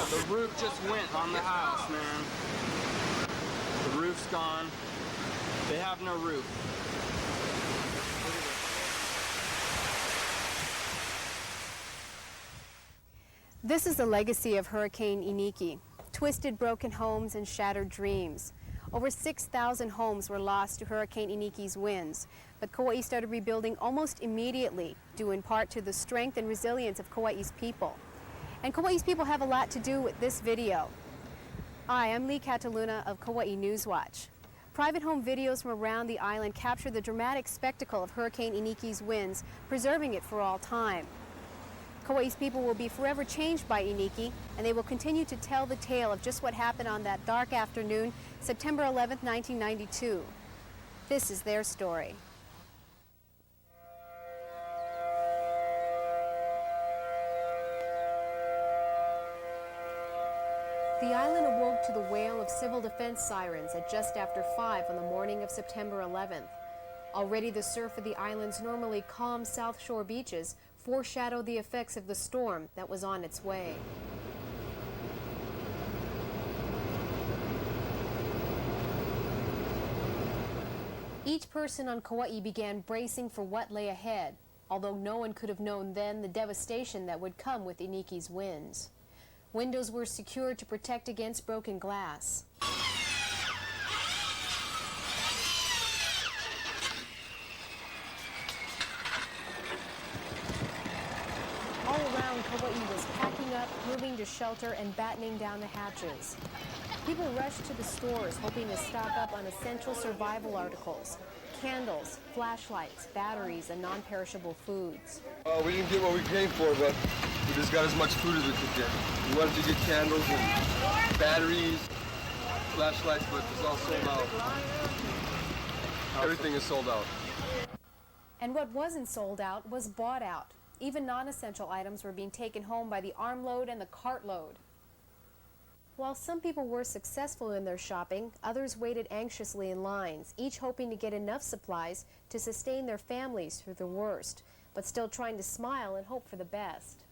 The roof just went on the house, man. The roof's gone. They have no roof. This is the legacy of Hurricane Iniki. Twisted, broken homes and shattered dreams. Over 6,000 homes were lost to Hurricane Iniki's winds, but Kauai started rebuilding almost immediately, due in part to the strength and resilience of Kauai's people. And Kauai's people have a lot to do with this video. Hi, I'm Lee Cataluna of Kauai Newswatch. Private home videos from around the island capture the dramatic spectacle of Hurricane Iniki's winds, preserving it for all time. Kauai's people will be forever changed by Iniki, and they will continue to tell the tale of just what happened on that dark afternoon, September 11, 1992. This is their story. The island awoke to the wail of civil defense sirens at just after 5 on the morning of September 11th. Already the surf of the island's normally calm South Shore beaches foreshadowed the effects of the storm that was on its way. Each person on Kauai began bracing for what lay ahead, although no one could have known then the devastation that would come with Iniki's winds. Windows were secured to protect against broken glass. All around, Kauai was packing up, moving to shelter, and battening down the hatches. People rushed to the stores, hoping to stock up on essential survival articles: candles, flashlights, batteries, and non-perishable foods. We didn't get what we came for, but we just got as much food as we could get. We wanted to get candles and batteries, flashlights, but it's all sold out. Everything is sold out. And what wasn't sold out was bought out. Even non-essential items were being taken home by the armload and the cartload. While some people were successful in their shopping, others waited anxiously in lines, each hoping to get enough supplies to sustain their families through the worst, but still trying to smile and hope for the best.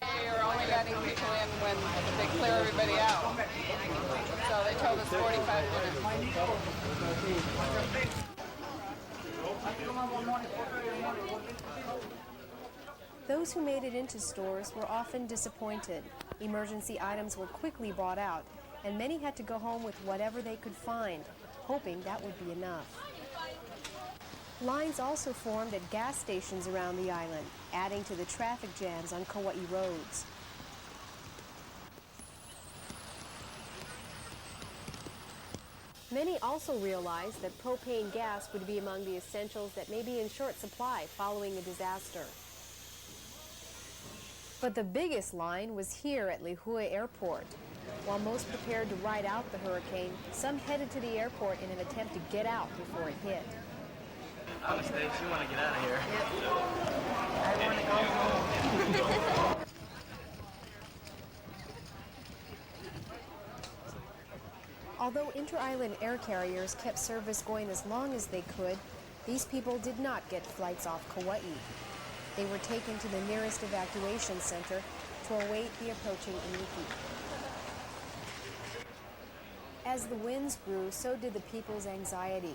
We were only letting people in when they clear everybody out. So they told us 45 minutes. Those who made it into stores were often disappointed. Emergency items were quickly bought out, and many had to go home with whatever they could find, hoping that would be enough. Lines also formed at gas stations around the island, adding to the traffic jams on Kauai roads. Many also realized that propane gas would be among the essentials that may be in short supply following a disaster. But the biggest line was here at Lihue Airport. While most prepared to ride out the hurricane, some headed to the airport in an attempt to get out before it hit. Honestly, you want to get out of here. I want to go home. Although inter-island air carriers kept service going as long as they could, these people did not get flights off Kauai. They were taken to the nearest evacuation center to await the approaching Iniki. As the winds grew, so did the people's anxiety.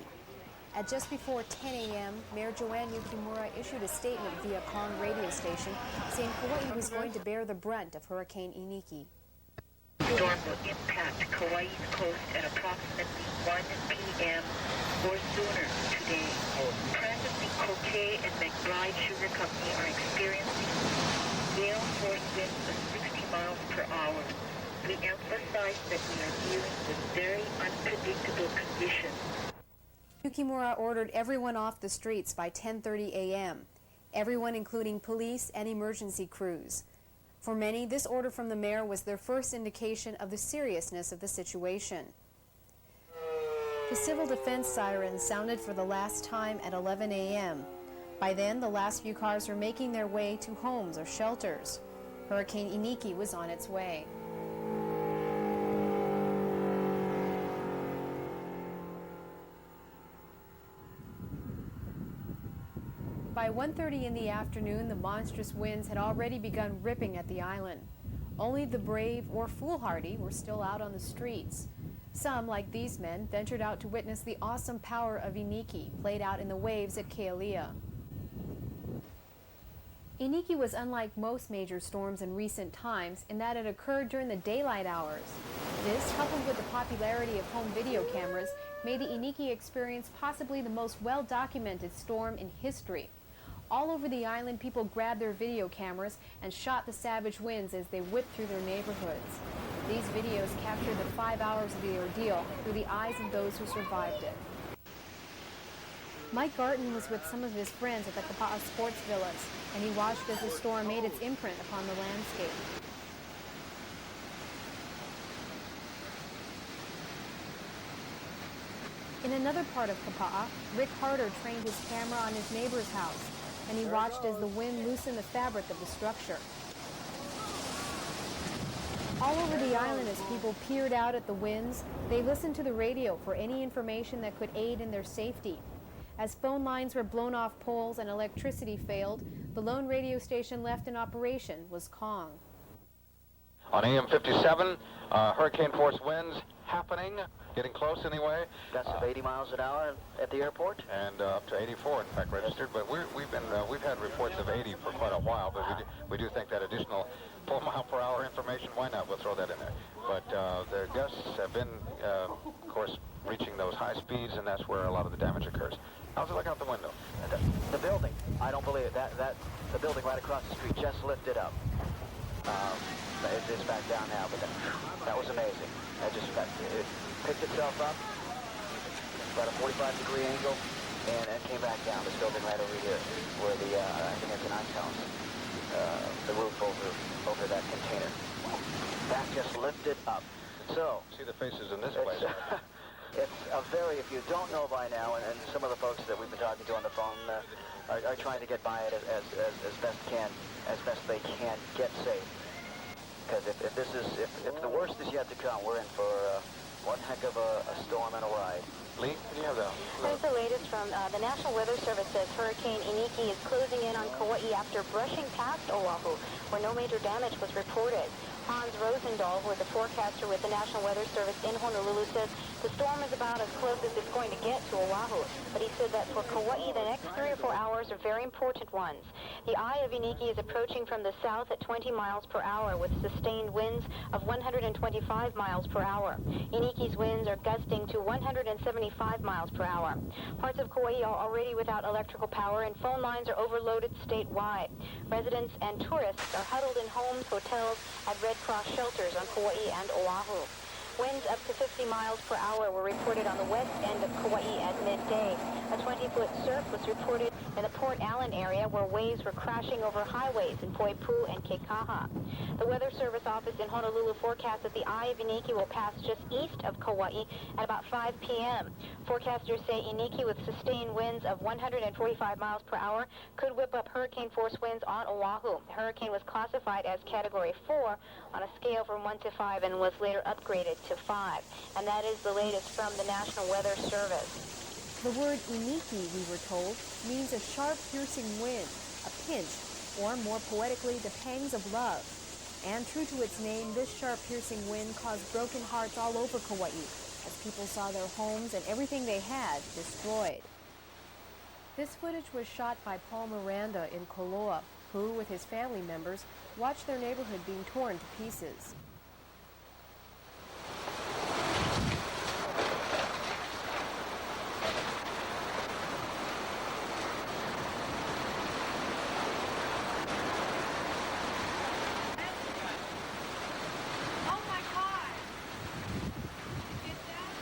At just before 10 a.m., Mayor Joanne Yukimura issued a statement via Kong radio station saying Kauai was going to bear the brunt of Hurricane Iniki. The storm will impact Kauai's coast at approximately 1 p.m. or sooner today. Presently, Kokei and McBride Sugar Company are experiencing gale force winds of 60 miles per hour. We emphasize that we are dealing with very unpredictable conditions. Yukimura ordered everyone off the streets by 10:30 a.m., everyone including police and emergency crews. For many, this order from the mayor was their first indication of the seriousness of the situation. The civil defense sirens sounded for the last time at 11 a.m. By then, the last few cars were making their way to homes or shelters. Hurricane Iniki was on its way. By 1:30 in the afternoon, the monstrous winds had already begun ripping at the island. Only the brave or foolhardy were still out on the streets. Some, like these men, ventured out to witness the awesome power of Iniki played out in the waves at Kealia. Iniki was unlike most major storms in recent times in that it occurred during the daylight hours. This, coupled with the popularity of home video cameras, made the Iniki experience possibly the most well-documented storm in history. All over the island, people grabbed their video cameras and shot the savage winds as they whipped through their neighborhoods. These videos captured the 5 hours of the ordeal through the eyes of those who survived it. Mike Garton was with some of his friends at the Kapa'a Sports Villas, and he watched as the storm made its imprint upon the landscape. In another part of Kapa'a, Rick Harder trained his camera on his neighbor's house, and he watched as the wind loosened the fabric of the structure. All over the island, as people peered out at the winds, they listened to the radio for any information that could aid in their safety. As phone lines were blown off poles and electricity failed, the lone radio station left in operation was Kong. On AM 57, hurricane force winds happening, getting close anyway. Gusts of 80 miles an hour at the airport? And up to 84, in fact, registered. But we've had reports of 80 for quite a while, but we do think that additional 4 mile per hour information, why not? We'll throw that in there. But the gusts have been, of course, reaching those high speeds, and that's where a lot of the damage occurs. How's it look out the window? The building, I don't believe it. The building right across the street just lifted up. It's back down now, but that was amazing. It picked itself up about a 45-degree angle and came back down. This building right over here, where I think it's an ice house, the roof over that container. That just lifted up. So see the faces in this place. It's a very, if you don't know by now, and some of the folks that we've been talking to on the phone are trying to get by it as best they can, get safe. Because if the worst is yet to come, we're in for one heck of a storm and a ride. Lee, can you have that? Here's the latest from the National Weather Service says Hurricane Iniki is closing in on Kauai after brushing past Oahu, where no major damage was reported. Hans Rosendahl, who is a forecaster with the National Weather Service in Honolulu, says the storm is about as close as it's going to get to Oahu. But he said that for Kauai, the next 3 or 4 hours are very important ones. The eye of Iniki is approaching from the south at 20 miles per hour with sustained winds of 125 miles per hour. Iniki's winds are gusting to 175 miles per hour. Parts of Kauai are already without electrical power, and phone lines are overloaded statewide. Residents and tourists are huddled in homes, hotels, at Red Cross shelters on Kauai and Oahu. Winds up to 50 miles per hour were reported on the west end of Kauai at midday. A 20-foot surf was reported in the Port Allen area where waves were crashing over highways in Poipu and Kekaha. The Weather Service office in Honolulu forecasts that the eye of Iniki will pass just east of Kauai at about 5 p.m. Forecasters say Iniki, with sustained winds of 145 miles per hour, could whip up hurricane force winds on Oahu. The hurricane was classified as Category 4 on a scale from 1 to 5 and was later upgraded to 5. And that is the latest from the National Weather Service. The word Iniki, we were told, means a sharp, piercing wind, a pinch, or more poetically, the pangs of love. And true to its name, this sharp, piercing wind caused broken hearts all over Kauai as people saw their homes and everything they had destroyed. This footage was shot by Paul Miranda in Koloa, who, with his family members, watched their neighborhood being torn to pieces.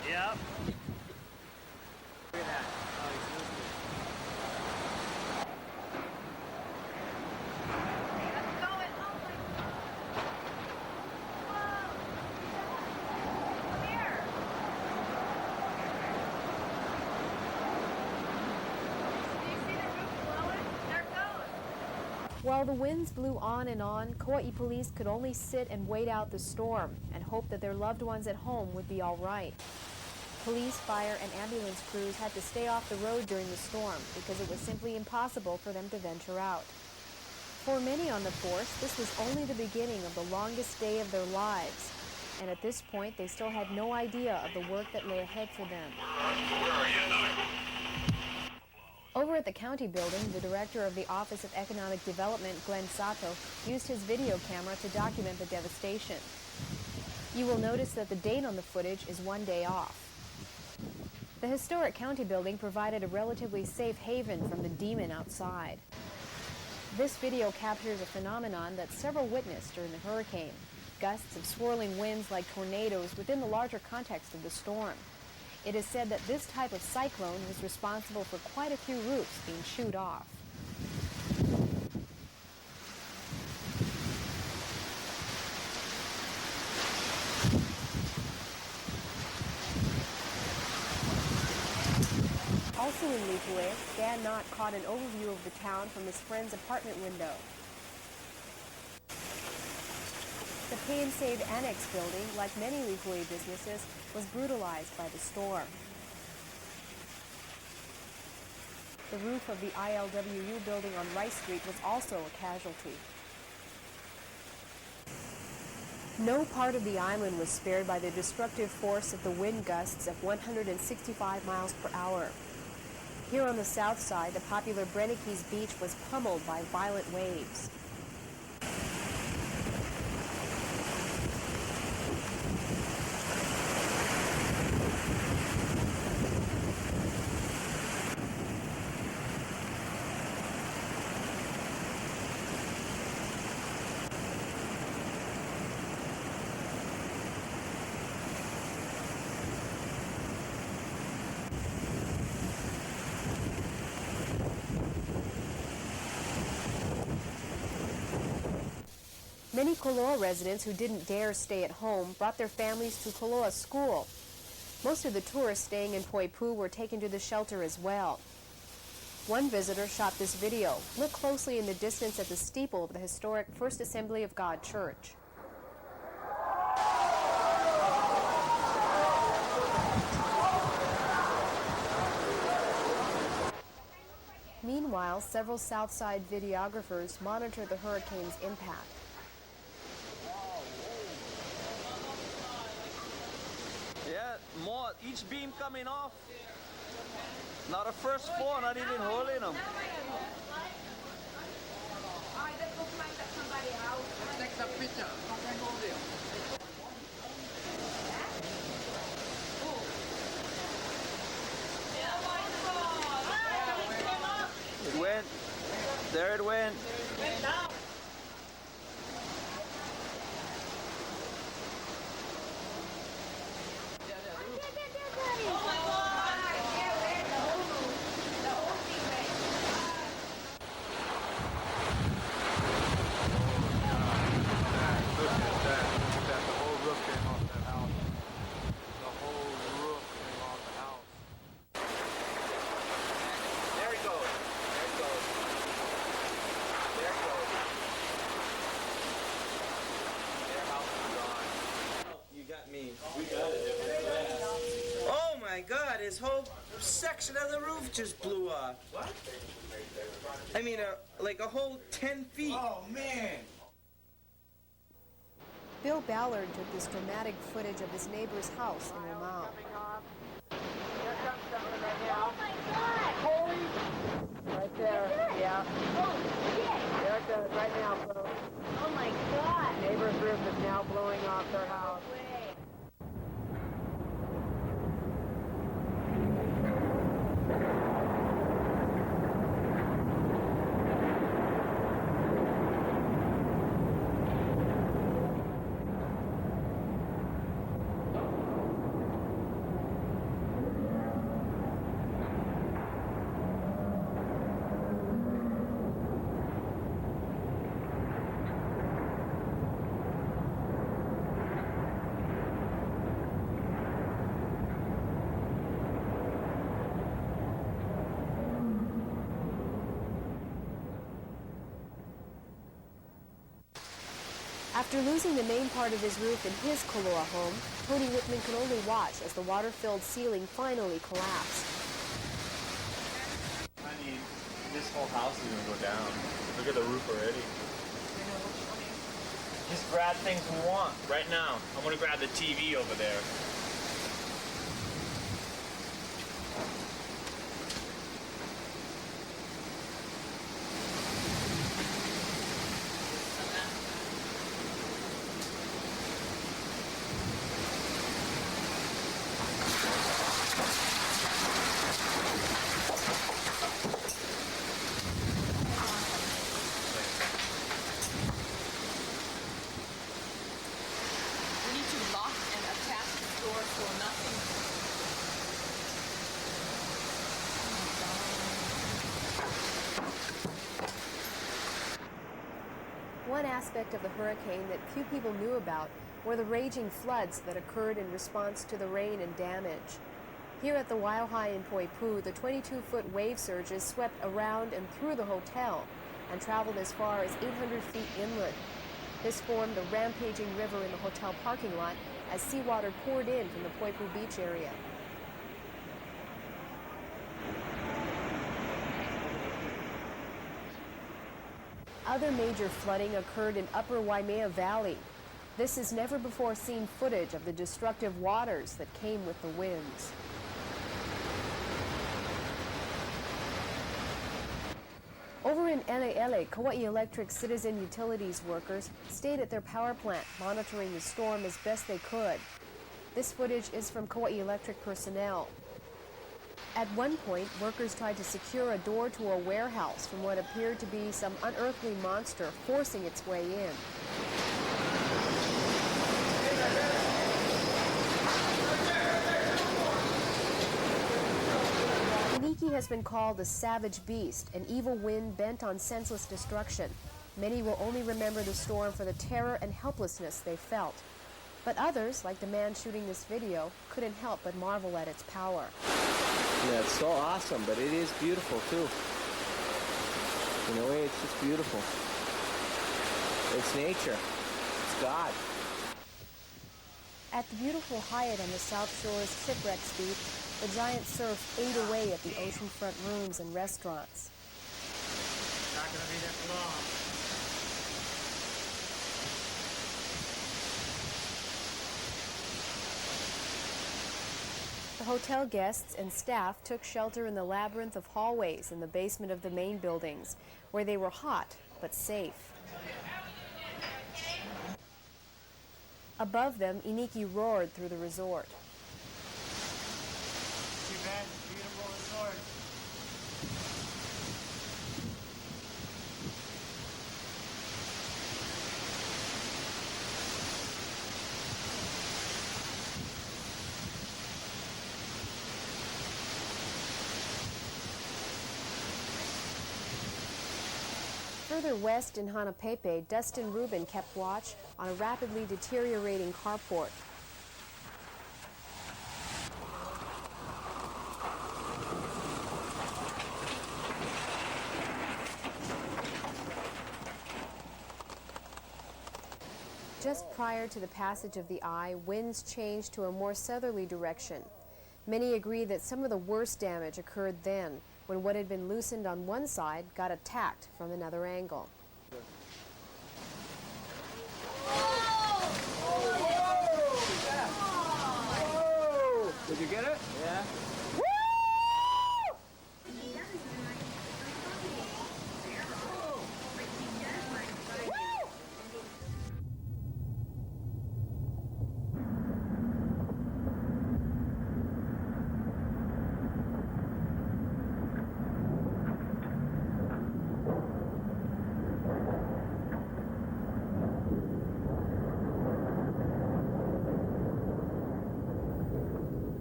Yep. While the winds blew on and on, Kauai police could only sit and wait out the storm and hope that their loved ones at home would be all right. Police, fire, and ambulance crews had to stay off the road during the storm because it was simply impossible for them to venture out. For many on the force, this was only the beginning of the longest day of their lives. And at this point, they still had no idea of the work that lay ahead for them. Over at the county building, the director of the Office of Economic Development, Glenn Sato, used his video camera to document the devastation. You will notice that the date on the footage is one day off. The historic county building provided a relatively safe haven from the demon outside. This video captures a phenomenon that several witnessed during the hurricane. Gusts of swirling winds like tornadoes within the larger context of the storm. It is said that this type of cyclone was responsible for quite a few roofs being chewed off. Also in Lihue, Dan Knott caught an overview of the town from his friend's apartment window. The Pay and Save Annex building, like many Lihue businesses, was brutalized by the storm. The roof of the ILWU building on Rice Street was also a casualty. No part of the island was spared by the destructive force of the wind gusts of 165 miles per hour. Here on the south side, the popular Brenikes Beach was pummeled by violent waves. Many Koloa residents who didn't dare stay at home brought their families to Koloa School. Most of the tourists staying in Poipu were taken to the shelter as well. One visitor shot this video. Look closely in the distance at the steeple of the historic First Assembly of God Church. Meanwhile, several Southside videographers monitor the hurricane's impact. Yeah, more, each beam coming off. Not a first floor, not even holding them. Take some picture. It went. There it went. Oh my God, his whole section of the roof just blew off. What? I mean, like a whole 10 feet. Oh man. Bill Ballard took this dramatic footage of his neighbor's house in Ramau. Oh my God! Right there, yeah. Oh shit! There it goes, right now, folks. Oh my God! Neighbor's roof is now blowing off their house. After losing the main part of his roof in his Koloa home, Tony Whitman could only watch as the water-filled ceiling finally collapsed. I mean, this whole house is going to go down. Look at the roof already. Just grab things we want right now. I'm gonna grab the TV over there. We need to lock and attach the door so nothing. One aspect of the hurricane that few people knew about were the raging floods that occurred in response to the rain and damage. Here at the Waiahai in Poipu, the 22-foot wave surges swept around and through the hotel and traveled as far as 800 feet inland. This formed a rampaging river in the hotel parking lot as seawater poured in from the Poipu beach area. Other major flooding occurred in Upper Waimea Valley. This is never before seen footage of the destructive waters that came with the winds. Over in Eleele, Kauai Electric Citizen Utilities workers stayed at their power plant, monitoring the storm as best they could. This footage is from Kauai Electric personnel. At one point, workers tried to secure a door to a warehouse from what appeared to be some unearthly monster forcing its way in. Iniki has been called a savage beast, an evil wind bent on senseless destruction. Many will only remember the storm for the terror and helplessness they felt. But others, like the man shooting this video, couldn't help but marvel at its power. Yeah, it's so awesome, but it is beautiful too. In a way, it's just beautiful. It's nature. It's God. At the beautiful Hyatt on the South Shore's Shipwrecks Beach, the giant surf ate away at the oceanfront rooms and restaurants. Not gonna be there for long. The hotel guests and staff took shelter in the labyrinth of hallways in the basement of the main buildings, where they were hot but safe. Above them, Iniki roared through the resort. Too bad, beautiful resort. Further west in Hanapepe, Dustin Rubin kept watch on a rapidly deteriorating carport. Just prior to the passage of the eye, winds changed to a more southerly direction. Many agree that some of the worst damage occurred then, when what had been loosened on one side got attacked from another angle. Did you get it? Yeah.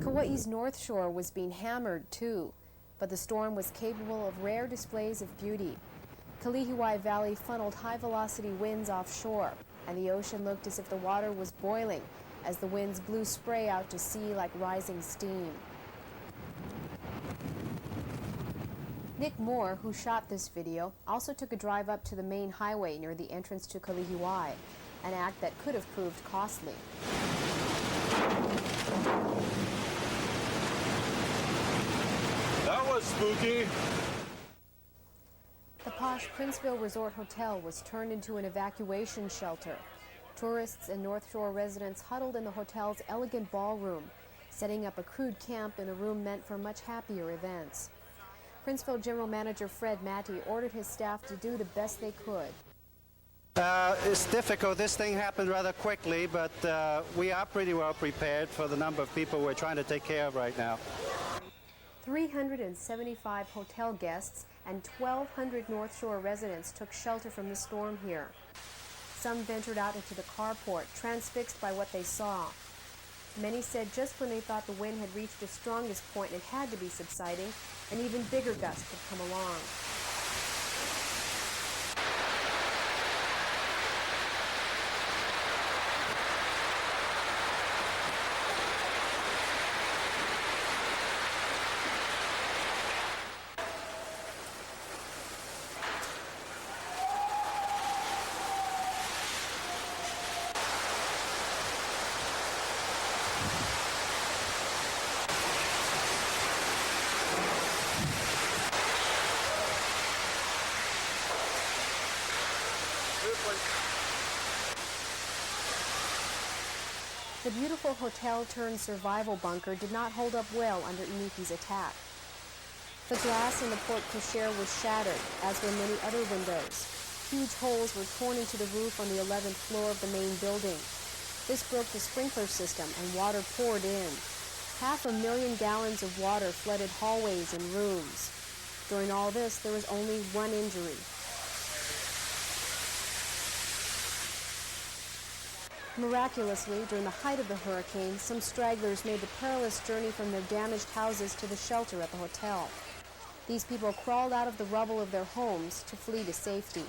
Kauai's North Shore was being hammered too, but the storm was capable of rare displays of beauty. Kalihiwai Valley funneled high-velocity winds offshore, and the ocean looked as if the water was boiling as the winds blew spray out to sea like rising steam. Nick Moore, who shot this video, also took a drive up to the main highway near the entrance to Kalihiwai, an act that could have proved costly. That was spooky. The posh Princeville Resort Hotel was turned into an evacuation shelter. Tourists and North Shore residents huddled in the hotel's elegant ballroom, setting up a crude camp in a room meant for much happier events. Princeville General Manager Fred Matty ordered his staff to do the best they could. It's difficult. This thing happened rather quickly, but we are pretty well prepared for the number of people we're trying to take care of right now. 375 hotel guests and 1,200 North Shore residents took shelter from the storm here. Some ventured out into the carport, transfixed by what they saw. Many said just when they thought the wind had reached its strongest point and had to be subsiding, an even bigger gust had come along. The beautiful hotel-turned-survival bunker did not hold up well under Iniki's attack. The glass in the porte cochere was shattered, as were many other windows. Huge holes were torn into the roof on the 11th floor of the main building. This broke the sprinkler system and water poured in. 500,000 gallons of water flooded hallways and rooms. During all this, there was only one injury. Miraculously, during the height of the hurricane, some stragglers made the perilous journey from their damaged houses to the shelter at the hotel. These people crawled out of the rubble of their homes to flee to safety.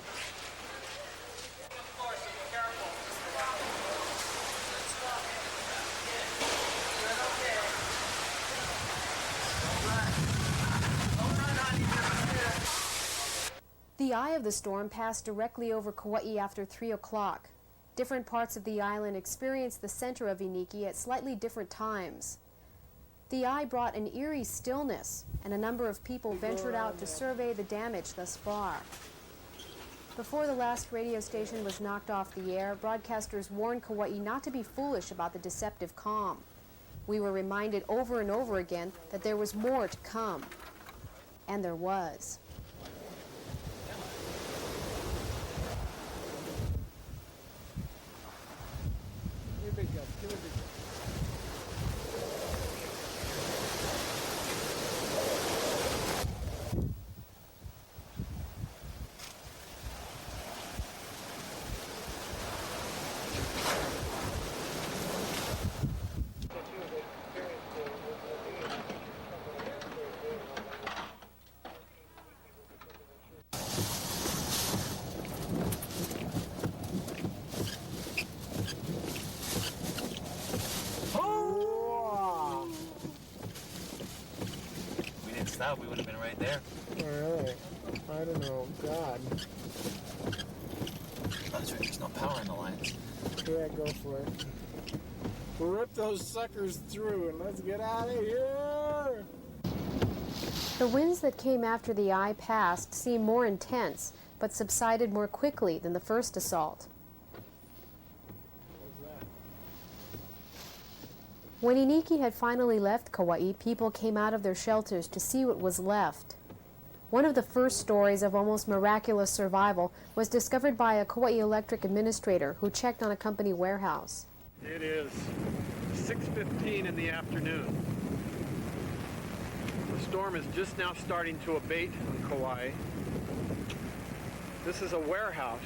The eye of the storm passed directly over Kauai after 3 o'clock. Different parts of the island experienced the center of Iniki at slightly different times. The eye brought an eerie stillness, and a number of people ventured out to survey the damage thus far. Before the last radio station was knocked off the air, broadcasters warned Kauai not to be foolish about the deceptive calm. We were reminded over and over again that there was more to come. And there was. We would have been right there. Alright. I don't know. God. Oh, that's right. There's no power in the lines. Yeah, go for it. Rip those suckers through and let's get out of here! The winds that came after the eye passed seemed more intense, but subsided more quickly than the first assault. When Iniki had finally left Kauai, people came out of their shelters to see what was left. One of the first stories of almost miraculous survival was discovered by a Kauai Electric administrator who checked on a company warehouse. It is 6:15 in the afternoon. The storm is just now starting to abate on Kauai. This is a warehouse,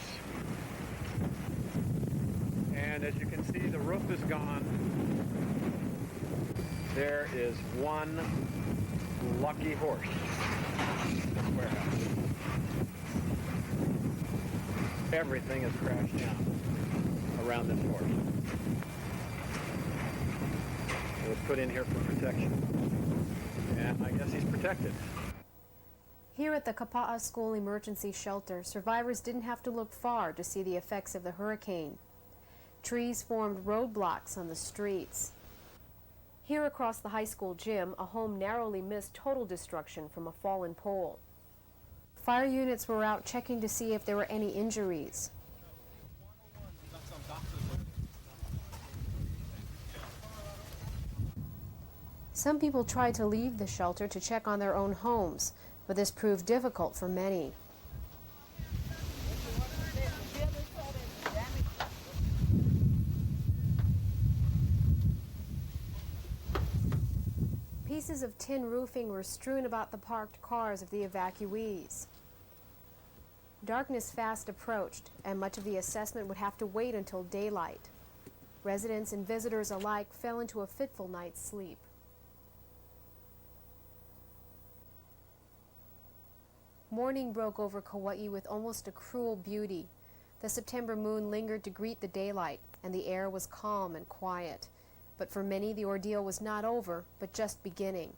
and as you can see, the roof is gone. There is one lucky horse in this warehouse. Everything has crashed down around this horse. It was put in here for protection. And I guess he's protected. Here at the Kapa'a School Emergency Shelter, survivors didn't have to look far to see the effects of the hurricane. Trees formed roadblocks on the streets. Here across the high school gym, a home narrowly missed total destruction from a fallen pole. Fire units were out checking to see if there were any injuries. Some people tried to leave the shelter to check on their own homes, but this proved difficult for many. Pieces of tin roofing were strewn about the parked cars of the evacuees. Darkness fast approached, and much of the assessment would have to wait until daylight. Residents and visitors alike fell into a fitful night's sleep. Morning broke over Kauai with almost a cruel beauty. The September moon lingered to greet the daylight, and the air was calm and quiet. But for many, the ordeal was not over, but just beginning.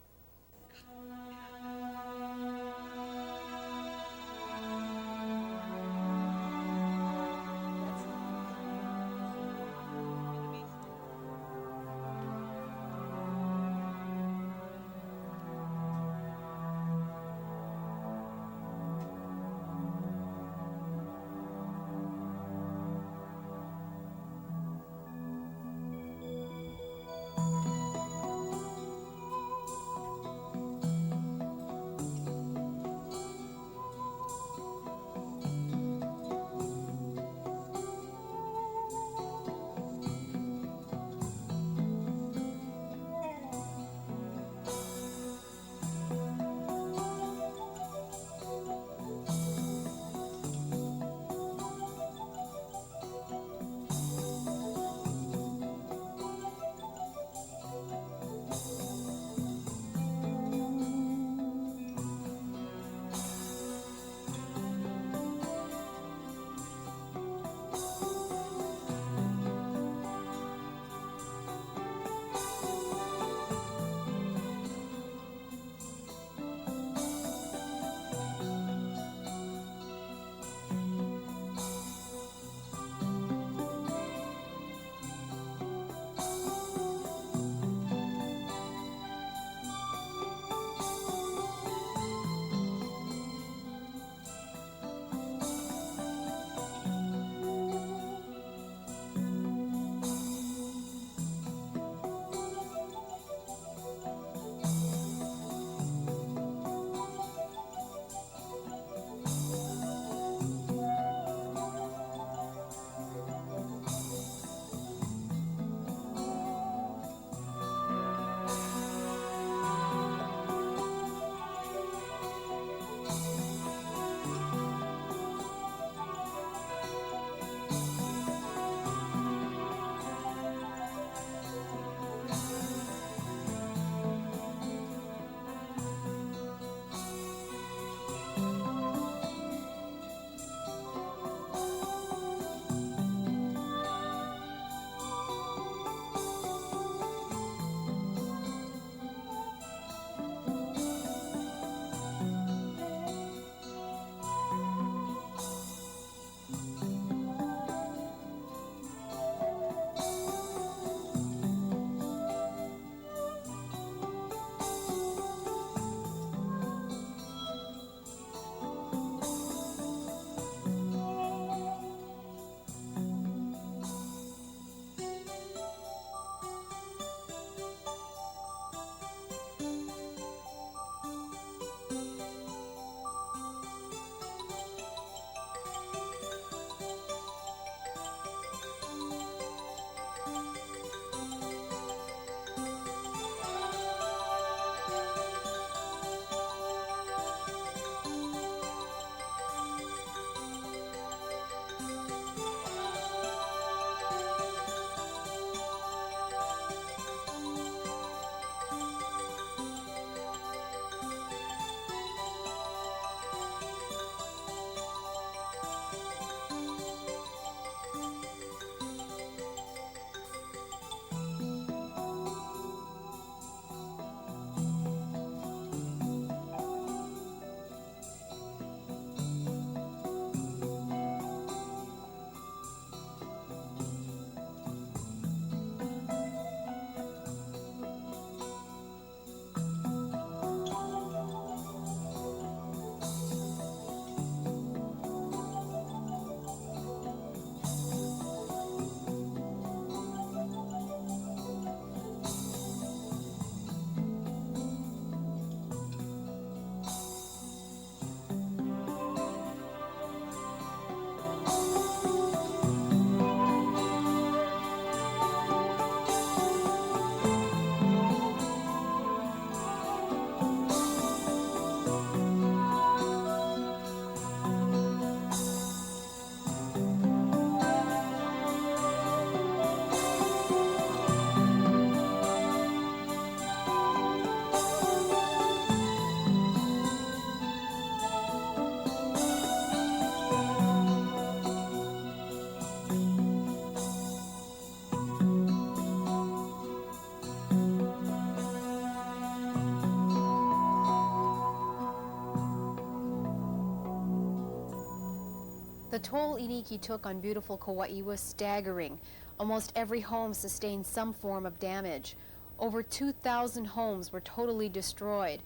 The toll Iniki took on beautiful Kauai was staggering. Almost every home sustained some form of damage. Over 2,000 homes were totally destroyed.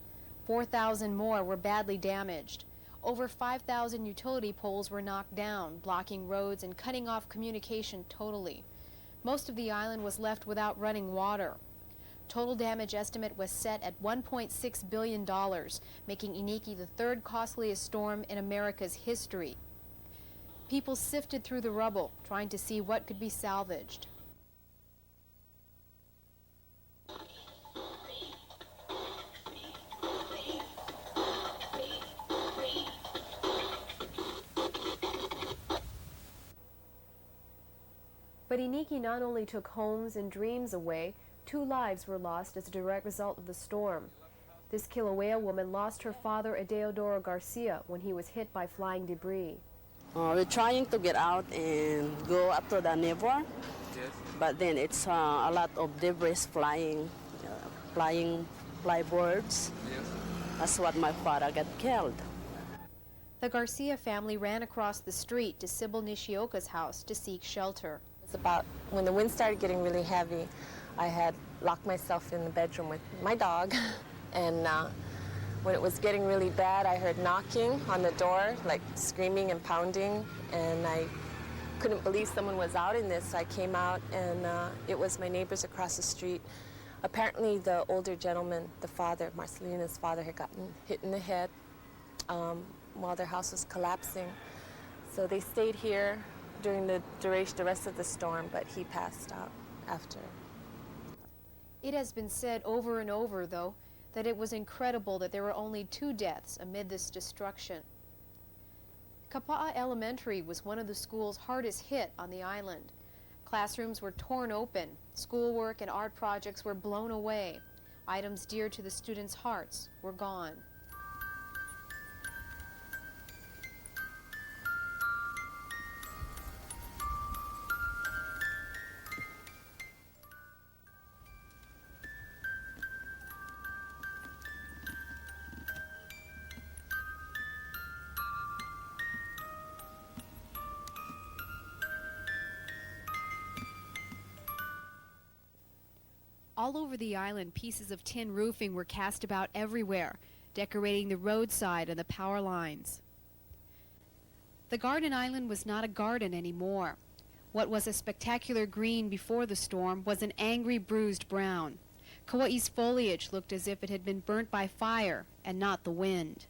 4,000 more were badly damaged. Over 5,000 utility poles were knocked down, blocking roads and cutting off communication totally. Most of the island was left without running water. Total damage estimate was set at $1.6 billion, making Iniki the third costliest storm in America's history. People sifted through the rubble, trying to see what could be salvaged. But Iniki not only took homes and dreams away, 2 lives were lost as a direct result of the storm. This Kilauea woman lost her father, Adeodoro Garcia, when he was hit by flying debris. We're trying to get out and go up to the neighbor, but then it's a lot of debris flying, flyboards. That's what my father got killed. The Garcia family ran across the street to Sybil Nishioka's house to seek shelter. It's about when the wind started getting really heavy, I had locked myself in the bedroom with my dog, and when it was getting really bad, I heard knocking on the door, like screaming and pounding, and I couldn't believe someone was out in this. So I came out, and it was my neighbors across the street. Apparently, the older gentleman, the father, Marcelina's father, had gotten hit in the head while their house was collapsing. So they stayed here during the duration, the rest of the storm, but he passed out after. It has been said over and over, though, that it was incredible that there were only 2 deaths amid this destruction. Kapa'a Elementary was one of the schools hardest hit on the island. Classrooms were torn open, schoolwork and art projects were blown away. Items dear to the students' hearts were gone. All over the island, pieces of tin roofing were cast about everywhere, decorating the roadside and the power lines. The garden island was not a garden anymore. What was a spectacular green before the storm was an angry, bruised brown. Kauai's foliage looked as if it had been burnt by fire and not the wind.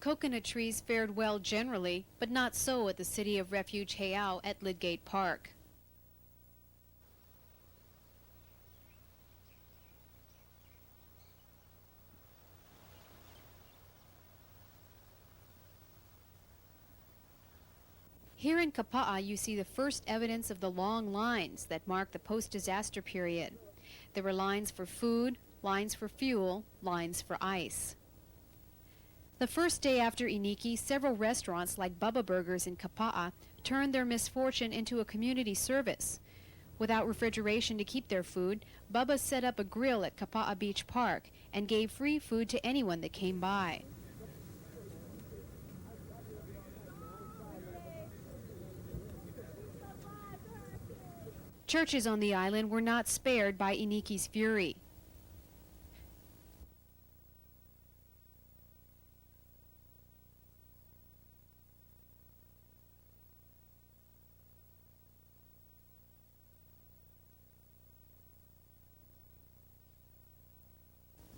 Coconut trees fared well generally, but not so at the City of Refuge Heiau at Lidgate Park. Here in Kapa'a, you see the first evidence of the long lines that mark the post-disaster period. There were lines for food, lines for fuel, lines for ice. The first day after Iniki, several restaurants like Bubba Burgers in Kapa'a turned their misfortune into a community service. Without refrigeration to keep their food, Bubba set up a grill at Kapa'a Beach Park and gave free food to anyone that came by. Churches on the island were not spared by Iniki's fury.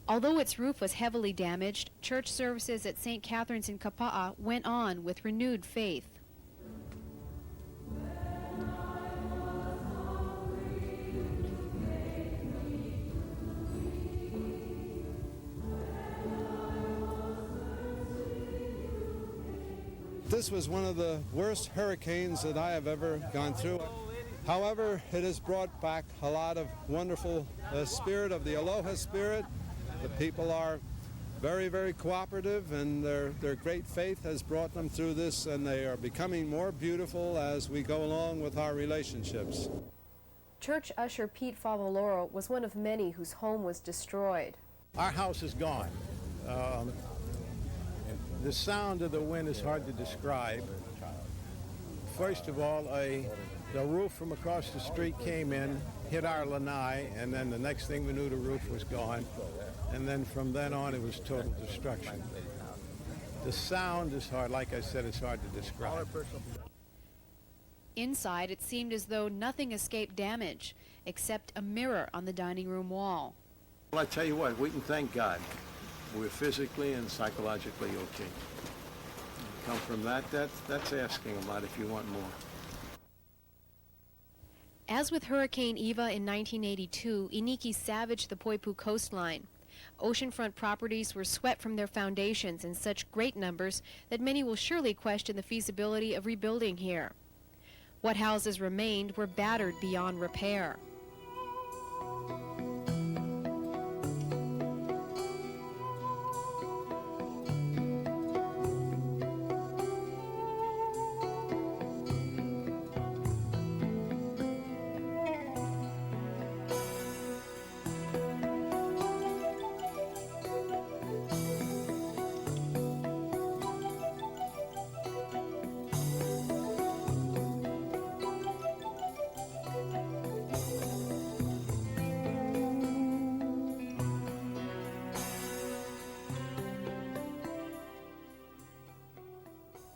Although its roof was heavily damaged, church services at St. Catherine's in Kapa'a went on with renewed faith. This was one of the worst hurricanes that I have ever gone through. However, it has brought back a lot of wonderful spirit of the aloha spirit. The people are very, very cooperative, and their great faith has brought them through this, and they are becoming more beautiful as we go along with our relationships. Church usher Pete Favaloro was one of many whose home was destroyed. Our house is gone. The sound of the wind is hard to describe. First of all, the roof from across the street came in, hit our lanai, and then the next thing we knew, the roof was gone. And then from then on, it was total destruction. The sound is hard, like I said, it's hard to describe. Inside, it seemed as though nothing escaped damage, except a mirror on the dining room wall. Well, I tell you what, we can thank God. We're physically and psychologically okay. Come from that's asking a lot if you want more. As with Hurricane Eva in 1982, Iniki savaged the Poipu coastline. Oceanfront properties were swept from their foundations in such great numbers that many will surely question the feasibility of rebuilding here. What houses remained were battered beyond repair.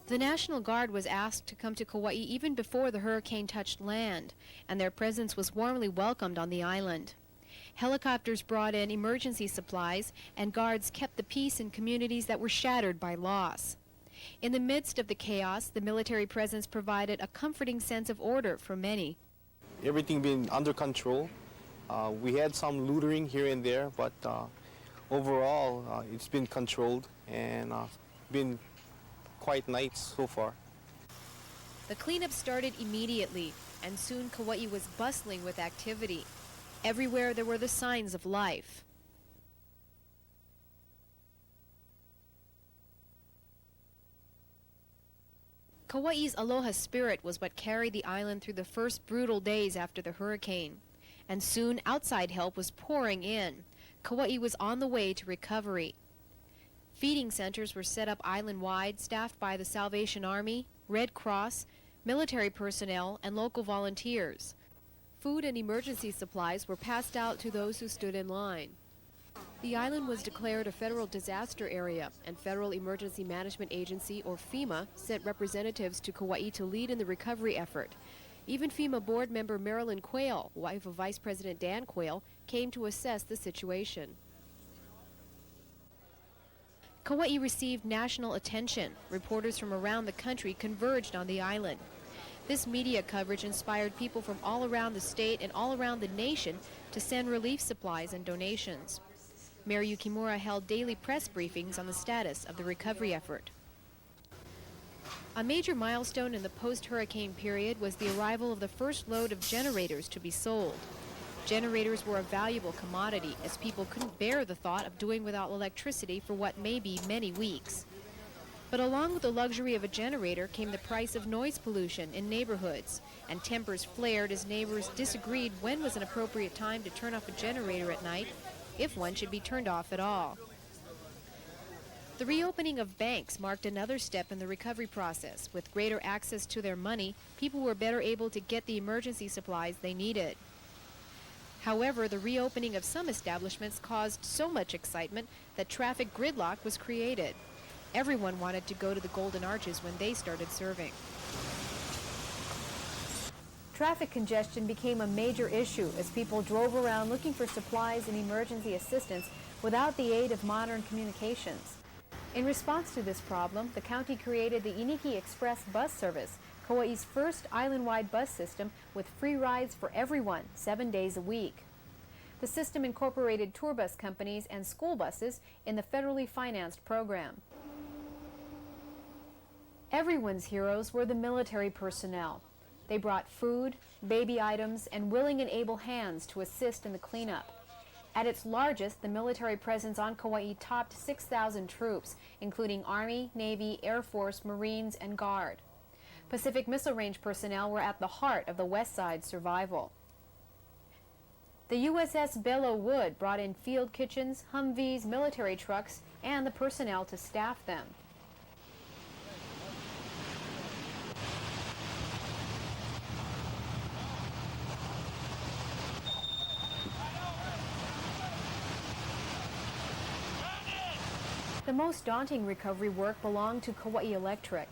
The National Guard was asked to come to Kauai even before the hurricane touched land, and their presence was warmly welcomed on the island. Helicopters brought in emergency supplies, and guards kept the peace in communities that were shattered by loss. In the midst of the chaos, the military presence provided a comforting sense of order for many. Everything being under control. We had some lootering here and there, but overall it's been controlled and been quite nice so far. The cleanup started immediately, and soon Kauai was bustling with activity. Everywhere there were the signs of life. Kauai's aloha spirit was what carried the island through the first brutal days after the hurricane, and soon outside help was pouring in. Kauai was on the way to recovery. Feeding centers were set up island-wide, staffed by the Salvation Army, Red Cross, military personnel, and local volunteers. Food and emergency supplies were passed out to those who stood in line. The island was declared a federal disaster area, and Federal Emergency Management Agency, or FEMA, sent representatives to Kauai to lead in the recovery effort. Even FEMA board member Marilyn Quayle, wife of Vice President Dan Quayle, came to assess the situation. Kauai received national attention. Reporters from around the country converged on the island. This media coverage inspired people from all around the state and all around the nation to send relief supplies and donations. Mayor Yukimura held daily press briefings on the status of the recovery effort. A major milestone in the post-hurricane period was the arrival of the first load of generators to be sold. Generators were a valuable commodity, as people couldn't bear the thought of doing without electricity for what may be many weeks. But along with the luxury of a generator came the price of noise pollution in neighborhoods, and tempers flared as neighbors disagreed when was an appropriate time to turn off a generator at night, if one should be turned off at all. The reopening of banks marked another step in the recovery process. With greater access to their money, people were better able to get the emergency supplies they needed. However, the reopening of some establishments caused so much excitement that traffic gridlock was created. Everyone wanted to go to the Golden Arches when they started serving. Traffic congestion became a major issue as people drove around looking for supplies and emergency assistance without the aid of modern communications. In response to this problem, the county created the Iniki Express bus service, Kauai's first island-wide bus system with free rides for everyone, 7 days a week. The system incorporated tour bus companies and school buses in the federally financed program. Everyone's heroes were the military personnel. They brought food, baby items, and willing and able hands to assist in the cleanup. At its largest, the military presence on Kauai topped 6,000 troops, including Army, Navy, Air Force, Marines, and Guard. Pacific Missile Range personnel were at the heart of the West Side's survival. The USS Belleau Wood brought in field kitchens, Humvees, military trucks, and the personnel to staff them. The most daunting recovery work belonged to Kauai Electric.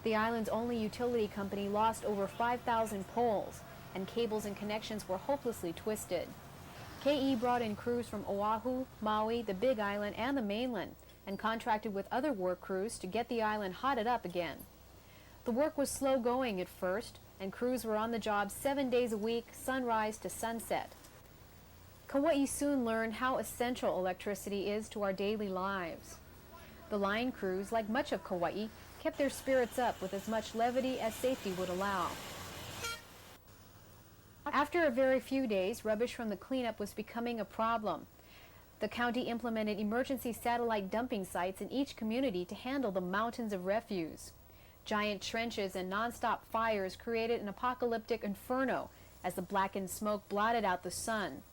The island's only utility company lost over 5,000 poles, and cables and connections were hopelessly twisted. KE brought in crews from Oahu, Maui, the Big Island, and the mainland, and contracted with other work crews to get the island hotted up again. The work was slow going at first, and crews were on the job 7 days a week, sunrise to sunset. Kauai soon learned how essential electricity is to our daily lives. The line crews, like much of Kauai, kept their spirits up with as much levity as safety would allow. After a very few days, rubbish from the cleanup was becoming a problem. The county implemented emergency satellite dumping sites in each community to handle the mountains of refuse. Giant trenches and nonstop fires created an apocalyptic inferno as the blackened smoke blotted out the sun.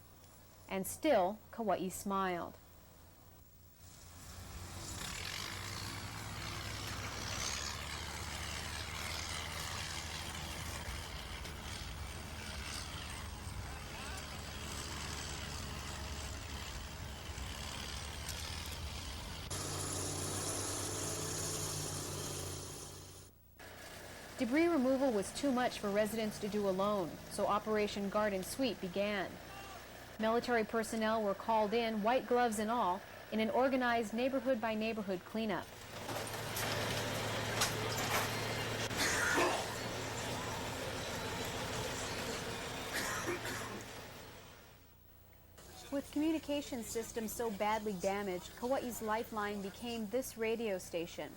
And still, Kauai smiled. Debris removal was too much for residents to do alone, so Operation Garden Sweep began. Military personnel were called in, white gloves and all, in an organized neighborhood-by-neighborhood cleanup. With communication systems so badly damaged, Kauai's lifeline became this radio station.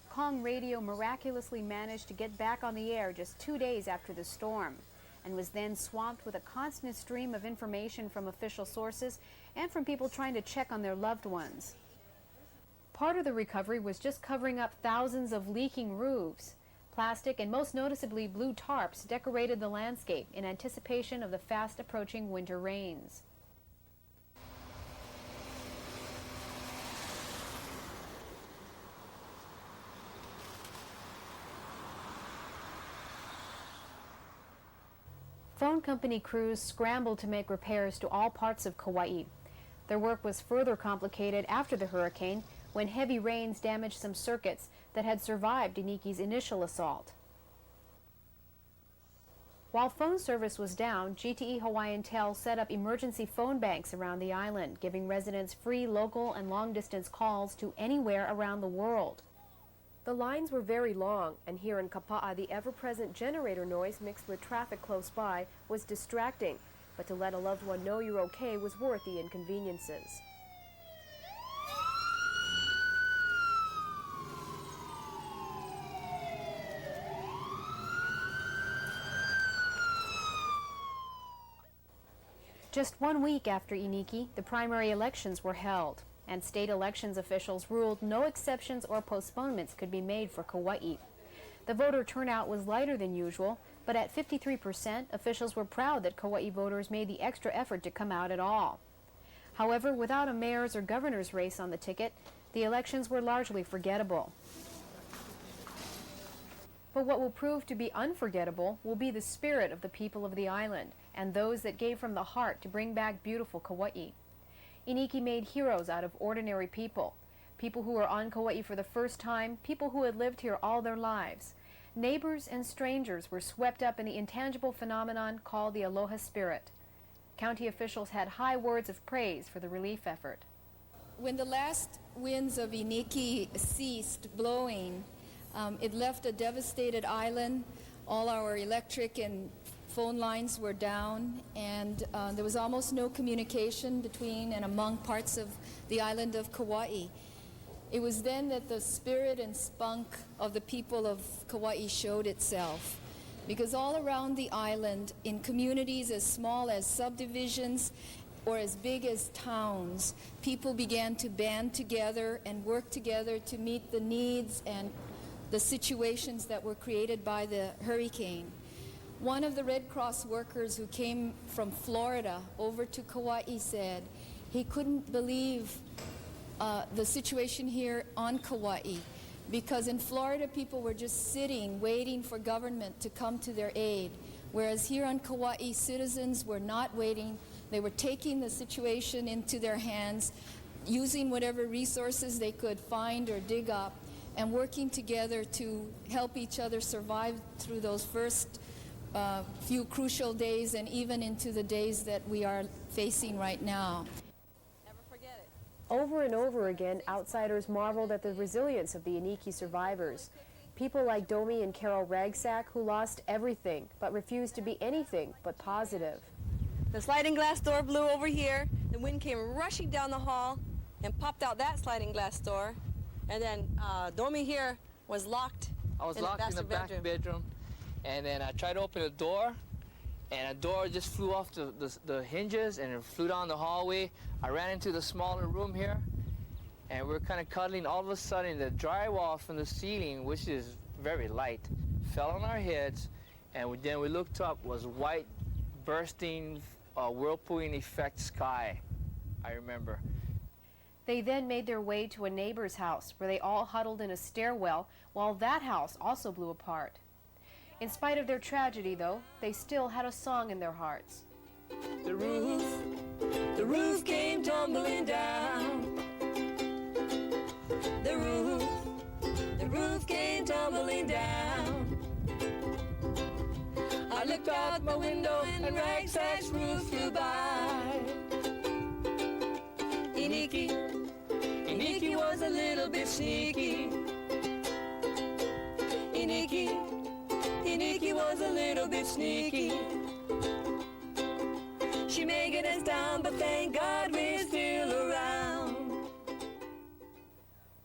Kong Radio miraculously managed to get back on the air just 2 days after the storm, and was then swamped with a constant stream of information from official sources and from people trying to check on their loved ones. Part of the recovery was just covering up thousands of leaking roofs. Plastic and most noticeably blue tarps decorated the landscape in anticipation of the fast approaching winter rains. Phone company crews scrambled to make repairs to all parts of Kauai. Their work was further complicated after the hurricane when heavy rains damaged some circuits that had survived Iniki's initial assault. While phone service was down, GTE Hawaiian Tel set up emergency phone banks around the island, giving residents free local and long-distance calls to anywhere around the world. The lines were very long, and here in Kapa'a, the ever-present generator noise mixed with traffic close by was distracting, but to let a loved one know you're okay was worth the inconveniences. Just 1 week after Iniki, the primary elections were held, and state elections officials ruled no exceptions or postponements could be made for Kauai. The voter turnout was lighter than usual, but at 53%, officials were proud that Kauai voters made the extra effort to come out at all. However, without a mayor's or governor's race on the ticket, the elections were largely forgettable. But what will prove to be unforgettable will be the spirit of the people of the island and those that gave from the heart to bring back beautiful Kauai. Iniki made heroes out of ordinary people, people who were on Kauai for the first time, people who had lived here all their lives. Neighbors and strangers were swept up in the intangible phenomenon called the aloha spirit. County officials had high words of praise for the relief effort. When the last winds of Iniki ceased blowing, it left a devastated island. All our electric and phone lines were down, and there was almost no communication between and among parts of the island of Kauai. It was then that the spirit and spunk of the people of Kauai showed itself, because all around the island, in communities as small as subdivisions or as big as towns, people began to band together and work together to meet the needs and the situations that were created by the hurricane. One of the Red Cross workers who came from Florida over to Kauai said he couldn't believe the situation here on Kauai, because in Florida people were just sitting waiting for government to come to their aid, whereas here on Kauai citizens were not waiting. They were taking the situation into their hands, using whatever resources they could find or dig up, and working together to help each other survive through those first few crucial days and even into the days that we are facing right now. Over and over again, outsiders marveled at the resilience of the Iniki survivors. People like Domi and Carol Ragsack, who lost everything but refused to be anything but positive. The sliding glass door blew over here. The wind came rushing down the hall and popped out that sliding glass door. And then Domi here was locked. I was locked in the back bedroom. And then I tried to open the door, and a door just flew off the hinges and it flew down the hallway. I ran into the smaller room here, and we're kind of cuddling. All of a sudden, the drywall from the ceiling, which is very light, fell on our heads, and then we looked up, was white, bursting, whirlpooling effect sky, I remember. They then made their way to a neighbor's house where they all huddled in a stairwell while that house also blew apart. In spite of their tragedy, though, they still had a song in their hearts. The roof came tumbling down. The roof came tumbling down. I looked out my window and Ragsack's roof flew by. Iniki was a little bit sneaky. Iniki was a little bit sneaky. She may get us down, but thank God we're still around.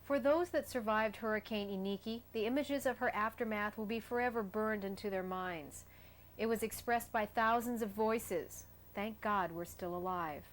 For those that survived Hurricane Iniki, the images of her aftermath will be forever burned into their minds. It was expressed by thousands of voices. Thank God we're still alive.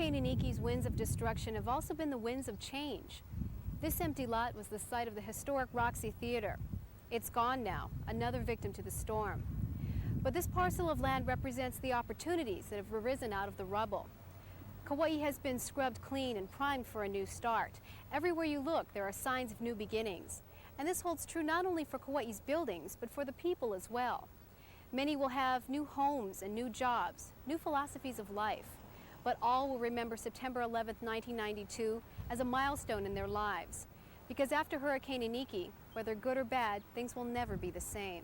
Hurricane Iniki's winds of destruction have also been the winds of change. This empty lot was the site of the historic Roxy Theater. It's gone now, another victim to the storm. But this parcel of land represents the opportunities that have arisen out of the rubble. Kauai has been scrubbed clean and primed for a new start. Everywhere you look, there are signs of new beginnings. And this holds true not only for Kauai's buildings, but for the people as well. Many will have new homes and new jobs, new philosophies of life. But all will remember September 11th, 1992 as a milestone in their lives. Because after Hurricane Iniki, whether good or bad, things will never be the same.